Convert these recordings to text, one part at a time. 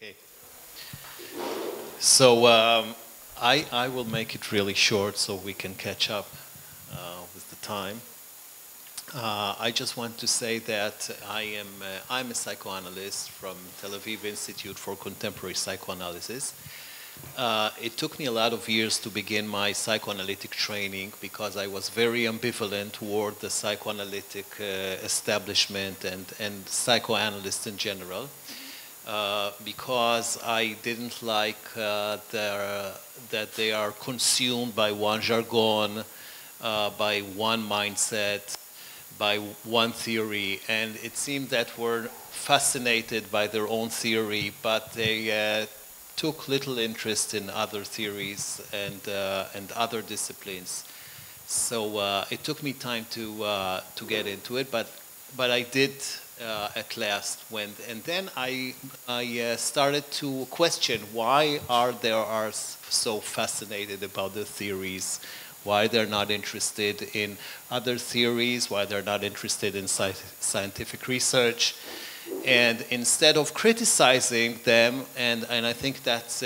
Okay. So I will make it really short so we can catch up with the time. I just want to say that I'm a psychoanalyst from Tel Aviv Institute for Contemporary Psychoanalysis. It took me a lot of years to begin my psychoanalytic training because I was very ambivalent toward the psychoanalytic establishment and psychoanalysts in general. Because I didn't like that they are consumed by one jargon, by one mindset, by one theory, and it seemed that we're fascinated by their own theory, but they took little interest in other theories and other disciplines. So it took me time to get into it, but I did at last. And then I started to question why they are so fascinated about the theories, why they're not interested in other theories, why they're not interested in scientific research. And instead of criticizing them, and I think that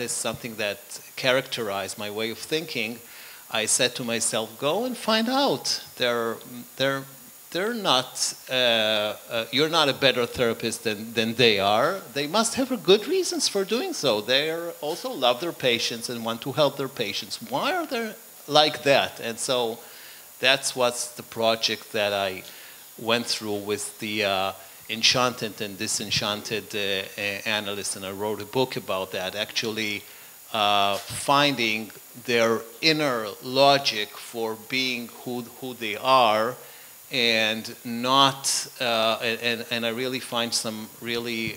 is something that characterized my way of thinking, I said to myself, go and find out. They're not, you're not a better therapist than they are. They must have good reasons for doing so. They also love their patients and want to help their patients. Why are they like that? And so that's what's the project that I went through with the enchanted and disenchanted analysts, and I wrote a book about that, actually finding their inner logic for being who they are, and not, and I really find some really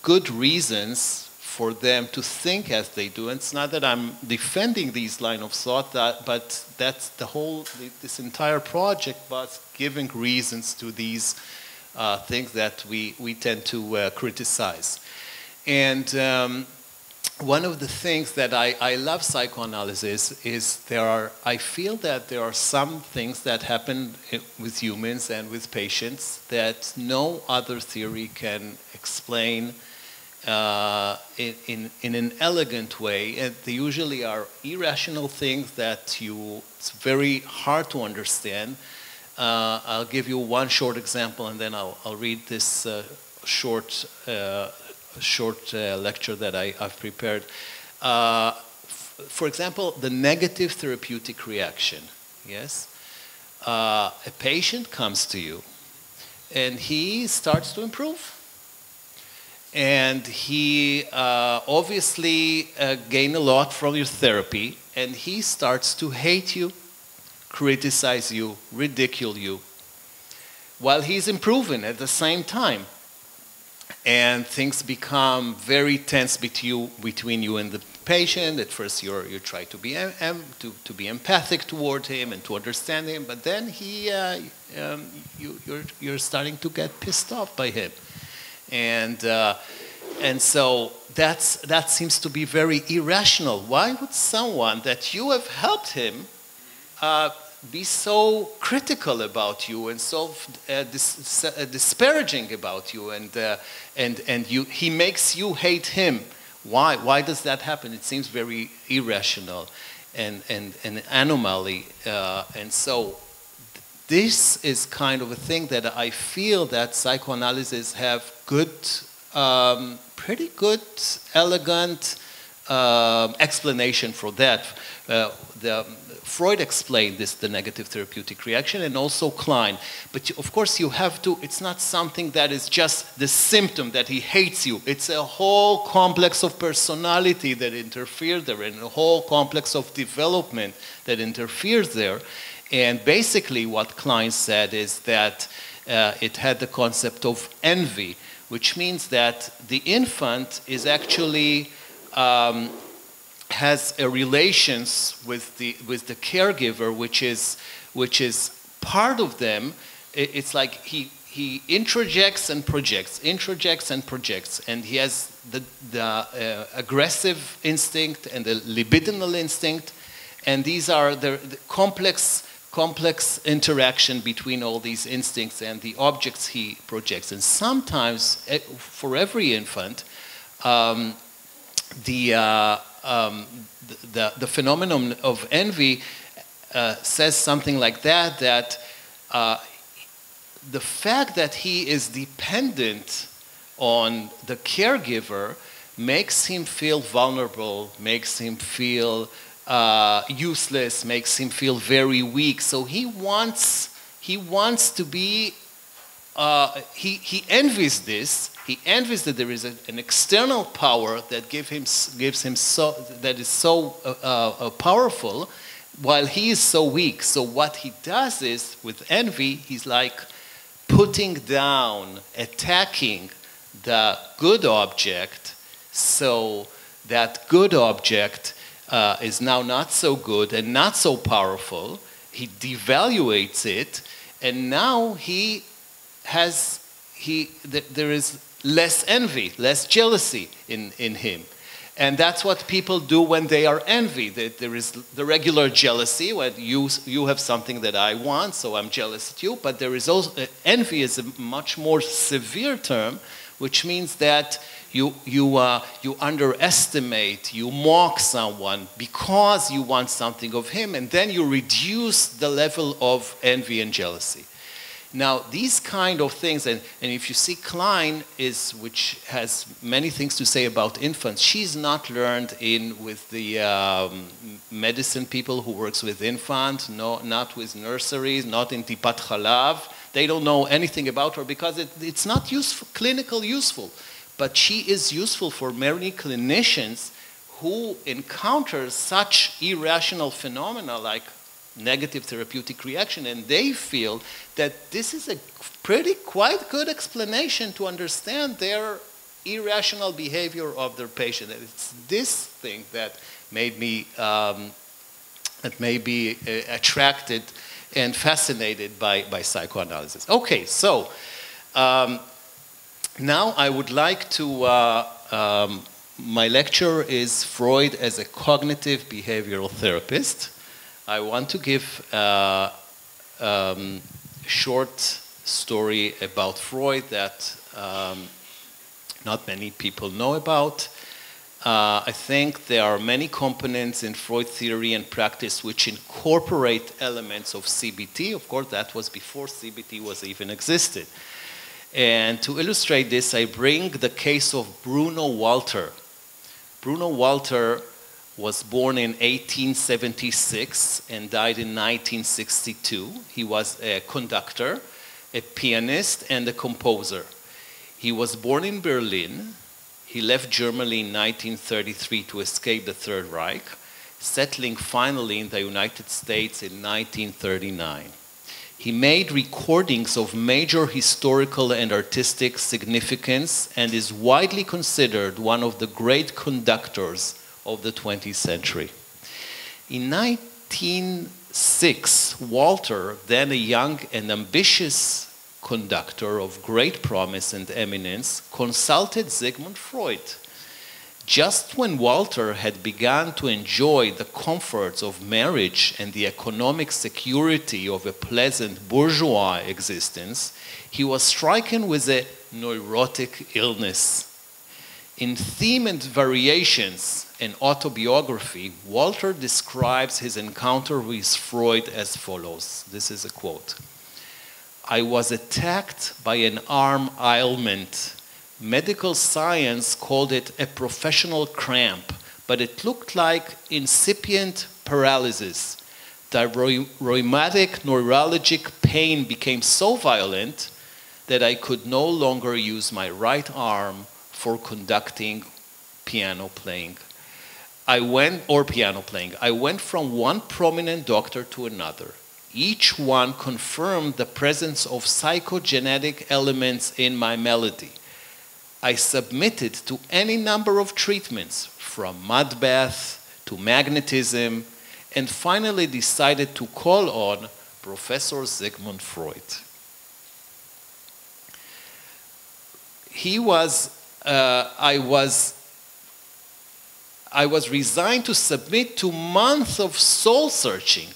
good reasons for them to think as they do. And it's not that I'm defending these line of thought, but that's this entire project was giving reasons to these things that we tend to criticize. And one of the things that I love psychoanalysis is I feel that there are some things that happen with humans and with patients that no other theory can explain in an elegant way. And they usually are irrational things that it's very hard to understand. I'll give you one short example, and then I'll read this short lecture that I've prepared. For example, the negative therapeutic reaction. Yes? A patient comes to you and he starts to improve. And he obviously gained a lot from your therapy, and he starts to hate you, criticize you, ridicule you, while he's improving at the same time. And things become very tense between you and the patient. At first, you try to be empathic toward him and to understand him, but then you're starting to get pissed off by him, and so that seems to be very irrational. Why would someone that you have helped him be so critical about you and so disparaging about you, and he makes you hate him? Why does that happen? It seems very irrational and an anomaly. And so this is kind of a thing that I feel that psychoanalysis have pretty good, elegant explanation for that. Freud explained the negative therapeutic reaction, and also Klein. But of course you have to, it's not something that is just the symptom that he hates you. It's a whole complex of personality that interferes there, and a whole complex of development that interferes there. And basically what Klein said is that it had the concept of envy, which means that the infant is actually has a relations with the caregiver, which is part of them. It's like he introjects and projects, and he has the aggressive instinct and the libidinal instinct, and these are the complex complex interaction between all these instincts and the objects he projects. And sometimes, for every infant, the phenomenon of envy says something like that, that the fact that he is dependent on the caregiver makes him feel vulnerable, makes him feel useless, makes him feel very weak. So he wants to be, he envies this. He envies that there is an external power that gives him that is so powerful, while he is so weak. So what he does is, with envy, he's like putting down, attacking the good object, so that good object is now not so good and not so powerful. He devaluates it, and now there is less envy, less jealousy in him. And that's what people do when they are envied. There is the regular jealousy, when you have something that I want, so I'm jealous at you. But there is also, envy is a much more severe term, which means that you underestimate, you mock someone because you want something of him, and then you reduce the level of envy and jealousy. Now, these kind of things, and if you see Klein, which has many things to say about infants, she's not learned with the medicine people who works with infants, not with nurseries, not in Tipat Chalav. They don't know anything about her because it's not clinically useful. But she is useful for many clinicians who encounter such irrational phenomena like negative therapeutic reaction, and they feel that this is a quite good explanation to understand their irrational behavior of their patient. And it's this thing that made me attracted and fascinated by psychoanalysis. Okay, so now I would like to, my lecture is Freud as a cognitive behavioral therapist. I want to give a short story about Freud that not many people know about. I think there are many components in Freud theory and practice which incorporate elements of CBT. Of course, that was before CBT was even existed. And to illustrate this, I bring the case of Bruno Walter. Bruno Walter was born in 1876 and died in 1962. He was a conductor, a pianist, and a composer. He was born in Berlin. He left Germany in 1933 to escape the Third Reich, settling finally in the United States in 1939. He made recordings of major historical and artistic significance and is widely considered one of the great conductors of the 20th century. In 1906, Walter, then a young and ambitious conductor of great promise and eminence, consulted Sigmund Freud. Just when Walter had begun to enjoy the comforts of marriage and the economic security of a pleasant bourgeois existence, he was stricken with a neurotic illness. In Theme and Variations, an autobiography, Walter describes his encounter with Freud as follows. This is a quote. "I was attacked by an arm ailment. Medical science called it a professional cramp, but it looked like incipient paralysis. The rheumatic neuralgic pain became so violent that I could no longer use my right arm for conducting piano playing. I went from one prominent doctor to another. Each one confirmed the presence of psychogenetic elements in my melody. I submitted to any number of treatments, from mud bath to magnetism, and finally decided to call on Professor Sigmund Freud." I was resigned to submit to months of soul searching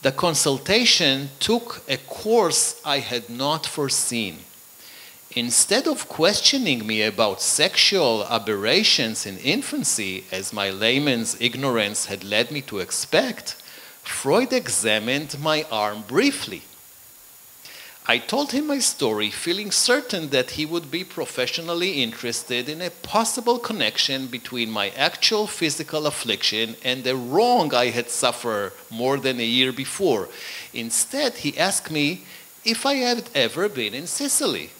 The consultation took a course I had not foreseen. Instead of questioning me about sexual aberrations in infancy, as my layman's ignorance had led me to expect, Freud examined my arm briefly. I told him my story, feeling certain that he would be professionally interested in a possible connection between my actual physical affliction and the wrong I had suffered more than a year before. Instead, he asked me if I had ever been in Sicily.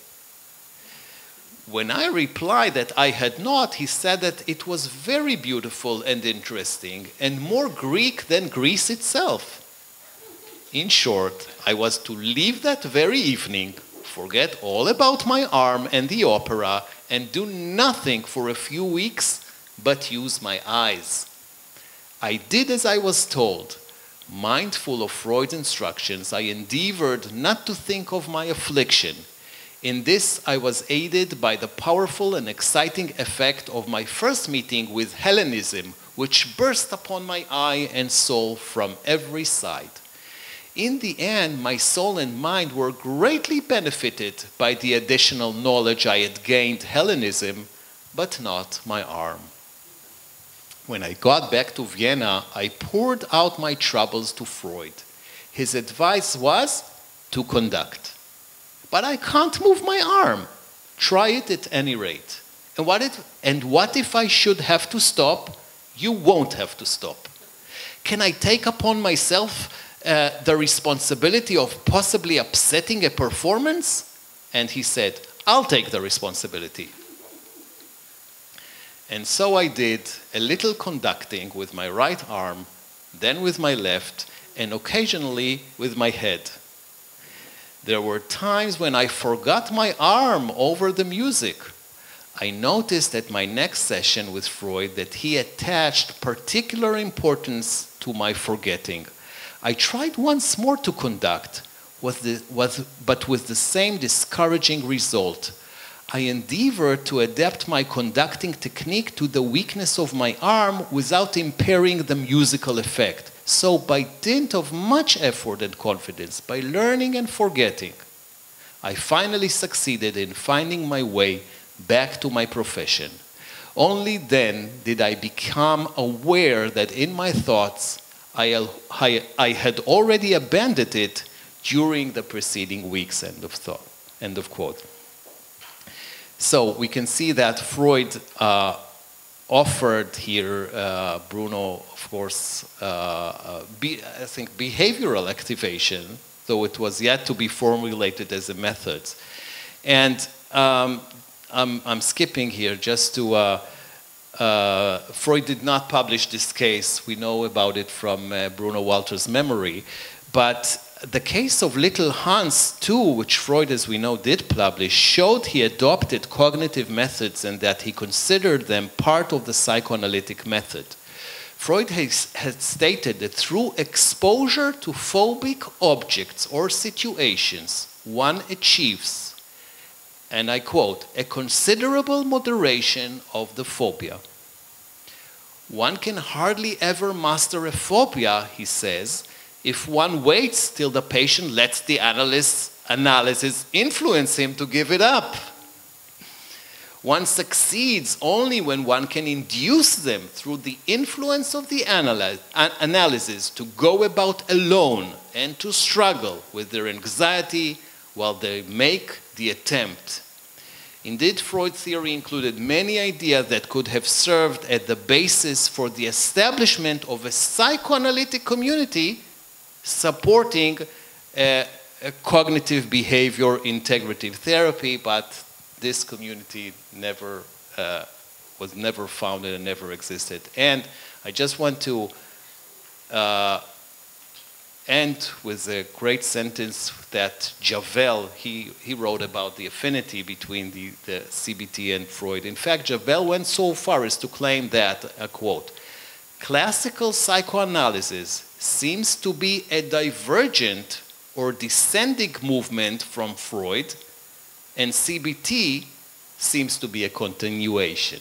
When I replied that I had not, he said that it was very beautiful and interesting, and more Greek than Greece itself. In short, I was to leave that very evening, forget all about my arm and the opera, and do nothing for a few weeks but use my eyes. I did as I was told. Mindful of Freud's instructions, I endeavored not to think of my affliction. In this, I was aided by the powerful and exciting effect of my first meeting with Hellenism, which burst upon my eye and soul from every side. In the end, my soul and mind were greatly benefited by the additional knowledge I had gained Hellenism, but not my arm. When I got back to Vienna, I poured out my troubles to Freud. His advice was to conduct. But I can't move my arm. Try it at any rate. And what if I should have to stop? You won't have to stop. Can I take upon myself the responsibility of possibly upsetting a performance? And he said, I'll take the responsibility. And so I did a little conducting with my right arm, then with my left, and occasionally with my head. There were times when I forgot my arm over the music. I noticed at my next session with Freud that he attached particular importance to my forgetting. I tried once more to conduct, but with the same discouraging result. I endeavored to adapt my conducting technique to the weakness of my arm without impairing the musical effect. So by dint of much effort and confidence, by learning and forgetting, I finally succeeded in finding my way back to my profession. Only then did I become aware that in my thoughts, I had already abandoned it during the preceding weeks, end of thought, end of quote. So we can see that Freud offered here, Bruno, of course, I think behavioral activation, though it was yet to be formulated as a method. And I'm skipping here just to, Freud did not publish this case. We know about it from Bruno Walter's memory. But the case of little Hans, too, which Freud, as we know, did publish, showed he adopted cognitive methods and that he considered them part of the psychoanalytic method. Freud had stated that through exposure to phobic objects or situations, one achieves, and I quote, a considerable moderation of the phobia. One can hardly ever master a phobia, he says, if one waits till the patient lets the analysis influence him to give it up. One succeeds only when one can induce them through the influence of the analysis to go about alone and to struggle with their anxiety while they make the attempt. Indeed, Freud's theory included many ideas that could have served as the basis for the establishment of a psychoanalytic community supporting a cognitive behavior integrative therapy, but this community was never founded and never existed. And I just want to end with a great sentence that Javel, he wrote about the affinity between the CBT and Freud. In fact, Javel went so far as to claim that, I quote, classical psychoanalysis seems to be a divergent or descending movement from Freud, and CBT seems to be a continuation.